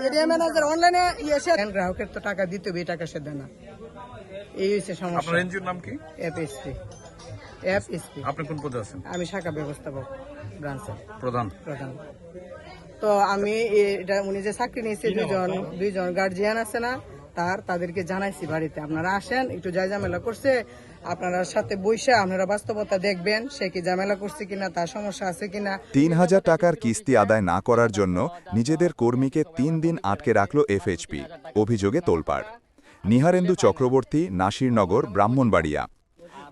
Area manager অনলাইনে এসে গ্রাহকের তো টাকা দিতে হবে, টাকা সে দেয় না, এই হচ্ছে সমস্যা। আপনার এনজিওর নাম কি? এফএসপি। আপনি কোন পদে আছেন? আমি শাখা ব্যবস্থাপক, ব্রাঞ্চের প্রধান। তো আমি এটা উনি যে চাকরি নিয়েছে দুইজন গার্জিয়ান আছে না, তাদেরকে জানাইছি বাড়িতে আপনারা আসেন, একটু যাই ঝামেলা করছে আপনারা সাথে বইসা আপনারা বাস্তবতা দেখবেন, সে কি ঝামেলা করছে কিনা, তার সমস্যা আছে কিনা। ৩,০০০ টাকার কিস্তি আদায় না করার জন্য নিজেদের কর্মীকে ৩ দিন আটকে রাখল এফএইচপি, অভিযোগে তোলপাড়। নিহারেন্দু চক্রবর্তী, নাসিরনগর,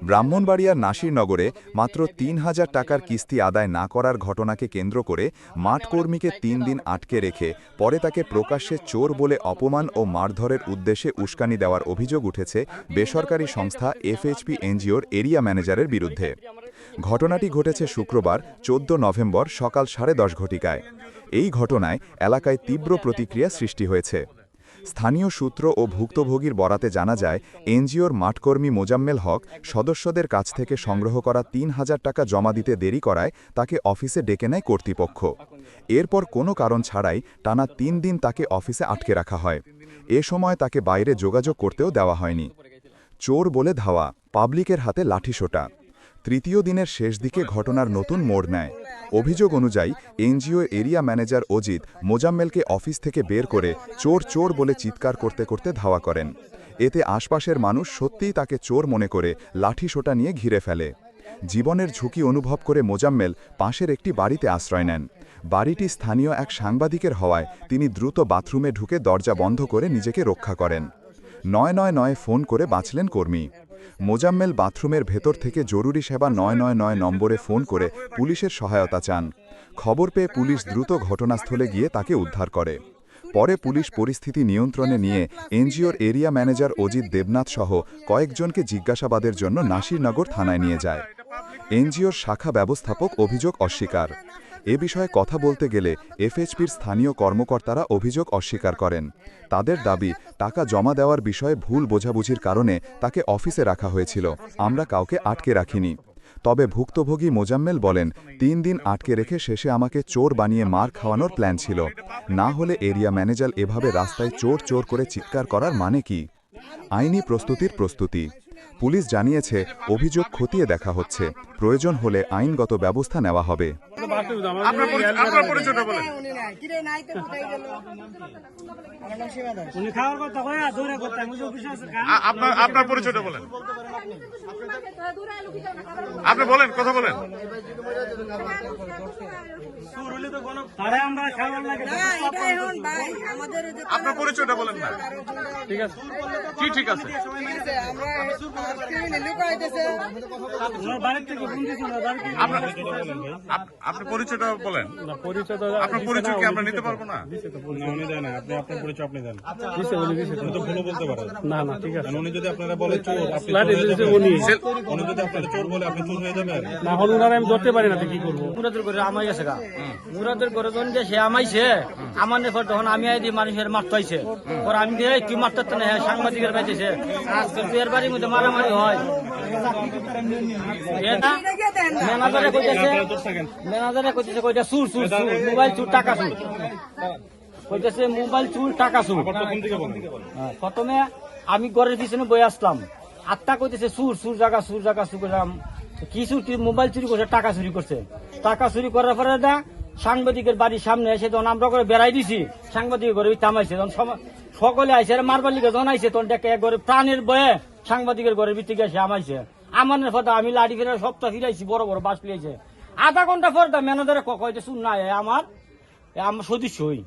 ব্রাহ্মণবাড়িয়ার নাসিরনগরে মাত্র ৩,০০০ টাকার কিস্তি আদায় না করার ঘটনাকে কেন্দ্র করে মাঠ কর্মীকে ৩ দিন আটকে রেখে পরে তাকে প্রকাশ্যে চোর বলে অপমান ও মারধরের উদ্দেশ্যে উস্কানি দেওয়ার অভিযোগ উঠেছে বেসরকারি সংস্থা এফএইচপি এনজিওর এরিয়া ম্যানেজারের বিরুদ্ধে। ঘটনাটি ঘটেছে শুক্রবার ১৪ নভেম্বর সকাল 10:30 ঘটিকায়। এই ঘটনায় এলাকায় তীব্র প্রতিক্রিয়া সৃষ্টি হয়েছে। স্থানীয় সূত্র ও ভুক্তভোগীর বরাতে জানা যায়, এনজিওর মাঠকর্মী মোজাম্মেল হক সদস্যদের কাছ থেকে সংগ্রহ করা ৩,০০০ টাকা জমা দিতে দেরি করায় তাকে অফিসে ডেকে নেয় কর্তৃপক্ষ। এরপর কোনো কারণ ছাড়াই টানা ৩ দিন তাকে অফিসে আটকে রাখা হয়। এ সময় তাকে বাইরে যোগাযোগ করতেও দেওয়া হয়নি। চোর বলে ধাওয়া, পাবলিকের হাতে লাঠিসোঁটা। তৃতীয় দিনের শেষ দিকে ঘটনার নতুন মোড় নেয়। অভিযোগ অনুযায়ী এনজিও এরিয়া ম্যানেজার অজিত মোজাম্মেলকে অফিস থেকে বের করে চোর চোর বলে চিৎকার করতে করতে ধাওয়া করেন। এতে আশপাশের মানুষ সত্যিই তাকে চোর মনে করে লাঠিসোঁটা নিয়ে ঘিরে ফেলে। জীবনের ঝুঁকি অনুভব করে মোজাম্মেল পাশের একটি বাড়িতে আশ্রয় নেন। বাড়িটি স্থানীয় এক সাংবাদিকের হওয়ায় তিনি দ্রুত বাথরুমে ঢুকে দরজা বন্ধ করে নিজেকে রক্ষা করেন। ৯৯৯ ফোন করে বাঁচলেন কর্মী। মোজাম্মেল বাথরুমের ভেতর থেকে জরুরি সেবা ৯৯৯ নম্বরে ফোন করে পুলিশের সহায়তা চান। খবর পেয়ে পুলিশ দ্রুত ঘটনাস্থলে গিয়ে তাকে উদ্ধার করে। পরে পুলিশ পরিস্থিতি নিয়ন্ত্রণে নিয়ে এনজিওর এরিয়া ম্যানেজার অজিত দেবনাথ সহ কয়েকজনকে জিজ্ঞাসাবাদের জন্য নাসিরনগর থানায় নিয়ে যায়। এনজিওর শাখা ব্যবস্থাপক অভিযোগ অস্বীকার। এ বিষয়ে কথা বলতে গেলে এফএইচপির স্থানীয় কর্মকর্তারা অভিযোগ অস্বীকার করেন। তাদের দাবি, টাকা জমা দেওয়ার বিষয়ে ভুল বোঝাবুঝির কারণে তাকে অফিসে রাখা হয়েছিল, আমরা কাউকে আটকে রাখিনি। তবে ভুক্তভোগী মোজাম্মেল বলেন, ৩ দিন আটকে রেখে শেষে আমাকে চোর বানিয়ে মার খাওয়ানোর প্ল্যান ছিল। না হলে এরিয়া ম্যানেজার এভাবে রাস্তায় চোর চোর করে চিৎকার করার মানে কি? আইনি প্রস্তুতি। পুলিশ জানিয়েছে অভিযোগ খতিয়ে দেখা হচ্ছে, প্রয়োজন হলে আইনগত ব্যবস্থা নেওয়া হবে। আপনার পরিচয়টা বলেন। আপনি বলেন, কথা বলেন। আপনার পরিচয়টা বলেন না। ঠিক আছে, কি ঠিক আছে? আপনি পরিচয়টা বলেন। আপনার পরিচয় কি আমরা নিতে পারবো না? উনি দেন, আপনি আপনার পরিচয় আপনি দেন। উনি তো ভুলও বলতে পারেন। না ঠিক আছে। উনি যদি আপনারা বলে চোর, আপনি উনি যদি আপনারা চোর বলে আপনি চোর হয়ে যাবেন। না হলে ওনারা আমি ধরতে পারি না, কি করবো? মুরাদের করে আমাই আছে গা, মুরাদের করে যখন সে আমাইছে, আমার পর তখন আমি আই মানুষের মারতাইছে, পরে আমি দিয়ে কি মারতে না, সাংবাদিকের পাইতেছে, আজকাল এর বাড়ির মধ্যে মারামারি হয়। ম্যানেজারে কইতেছে কইটা চুর মোবাইল চুর টাকা চুর কইতেছে, মোবাইল চুর টাকা চুর। প্রথমে আমি ঘরের পিছনে বই আসলাম, আটটা কইতেছে চুর জায়গা করলাম, কি চুর, মোবাইল চুরি করছে, টাকা চুরি করছে। টাকা চুরি করার পরে না সাংবাদিকের বাড়ির সামনে এসে যখন আমরা করে বেড়াই দিছি, সাংবাদিকের ঘরে থামাইছে, তখন সকলে আইসে মারবার লিগে যখন আইসে, তখন দেখে ঘরে প্রাণের বয়ে সাংবাদিকের ঘরের ভিতরে এসে আমাইছে। আমার কথা আমি লাঠি ফেলে সপ্তাহ ফিরাইছি, বড় বাস ফিরেছে। আধা ঘন্টা পর ম্যানেজারে কইতে শুন না, আমার সদস্য হই,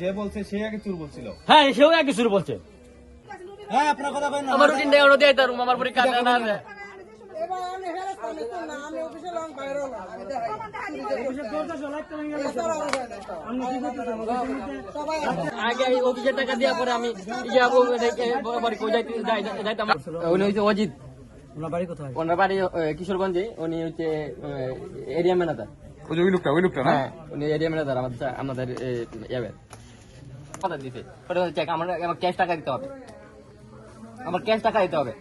যে বলছে সে আগে চোর বলছিল। হ্যাঁ, সেও আগে চুর বলছে। আমার রুটিন দেয় ওরা দিয়ে তার আমার পরীক্ষা না আগে অফিসের টাকা দেওয়ার পরে আমি যাইতাম। উনি হচ্ছে অজিত, ওনার বাড়ি কিশোরগঞ্জে, উনি হচ্ছে এরিয়া ম্যানেজার। হ্যাঁ, উনি এরিয়া ম্যানেজার আমাদের কথা দিতে, আমার ক্যাশ টাকা দিতে হবে, আমার ক্যাশ টাকা দিতে হবে।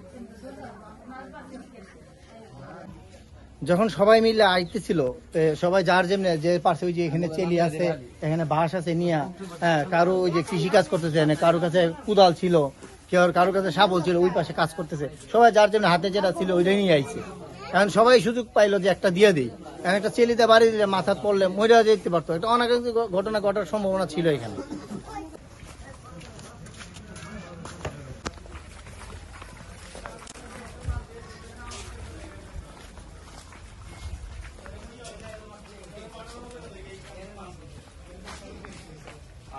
যখন সবাই মিলে আইতেছিল সবাই যার যেমনি যে পারছে ওই যে এখানে চেলি আছে, এখানে বাঁশ আছে নিয়া, হ্যাঁ কারো ওই যে কৃষি কাজ করতেছে, কারো কাছে কুদাল ছিল, কেউ কারো কাছে শাবল ছিল, ওই পাশে কাজ করতেছে, সবাই যার জন্য হাতে যেটা ছিল ওইটাই নিয়ে আইছে। কারণ সবাই সুযোগ পাইলো যে একটা দিয়ে দিই, কারণ একটা চেলিতে বাড়ি দিলে মাথা পড়লে মরে যেতে পারতো, একটা অনাকাঙ্ক্ষিত ঘটনা ঘটার সম্ভাবনা ছিল এখানে।